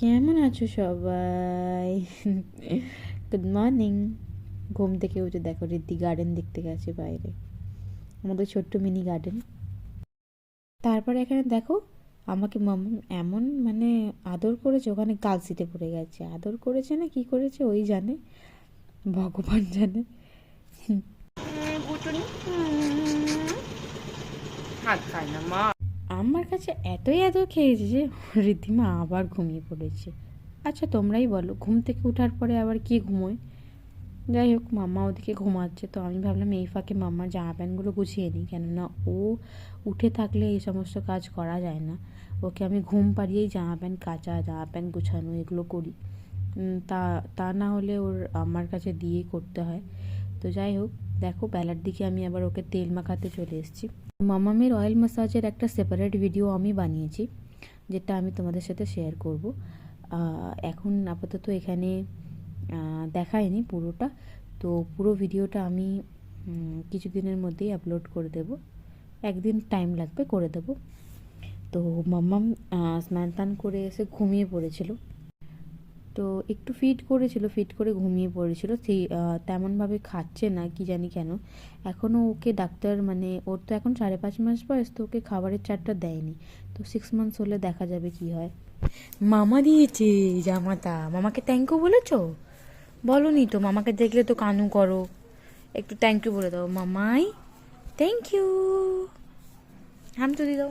কেমন আছো সবাই? Good morning. ঘুম থেকে উঠে দেখো রিদ্ধি গার্ডেন দেখতে গেছে বাইরে, আমাদের ছোট্ট মিনি গার্ডেন। তারপরে এখানে দেখো আমাকে মাম্মাম এমন মানে আদর করেছে, ওখানে কালসিটে পড়ে গেছে। আদর করেছে না কি করেছে ওই জানে, ভগবান জানে। হাত খায় না মা। আমার কাছে এতই আদর খেয়েছে যে রিদ্ধিমা আবার ঘুমিয়ে পড়েছে। আচ্ছা তোমরাই বলো, ঘুম থেকে ওঠার পরে আবার কে ঘুমোয়? যাই হোক, মাম্মা ওদিকে ঘুমাচ্ছে, তো আমি ভাবলাম এই ফাঁকে মাম্মার জামা প্যান্টগুলো গুছিয়ে নিই, কেননা ও উঠে থাকলে এই সমস্ত কাজ করা যায় না। ওকে আমি ঘুম পাড়িয়েই জামা প্যান্ট কাচা, জামা প্যান্ট গুছানো এগুলো করি। তা তা না হলে ওর আমার কাছে দিয়েই করতে হয়। তো যাই হোক, দেখো বেলার দিকে আমি আবার ওকে তেল মাখাতে চলে এসেছি। মামামের অয়েল ম্যাসাজের একটা সেপারেট ভিডিও আমি বানিয়েছি, যেটা আমি তোমাদের সাথে শেয়ার করব। এখন আপাতত এখানে দেখায়নি পুরোটা, তো পুরো ভিডিওটা আমি কিছুদিনের মধ্যেই আপলোড করে দেব। একদিন টাইম লাগবে, করে দেব। তো মাম্মাম স্নান টান করে এসে ঘুমিয়ে পড়েছিল, তো একটু ফিড করেছিল, ফিড করে ঘুমিয়ে পড়েছিল। সেই তেমনভাবে খাচ্ছে না, কি জানি কেন। এখনও ওকে ডাক্তার মানে ওর তো এখন 5.5 মাস বয়স, তো ওকে খাবারের চারটা দেয়নি। তো 6 মান্থস হলে দেখা যাবে কি হয়। মামা দিয়েছে জামাটা, মামাকে থ্যাংক ইউ বলেছো? বলনি তো, মামাকে দেখলে তো কানু করো। একটু থ্যাংক ইউ বলে দাও, মামাই থ্যাংক ইউ। হাম তো দিয়ে দাও।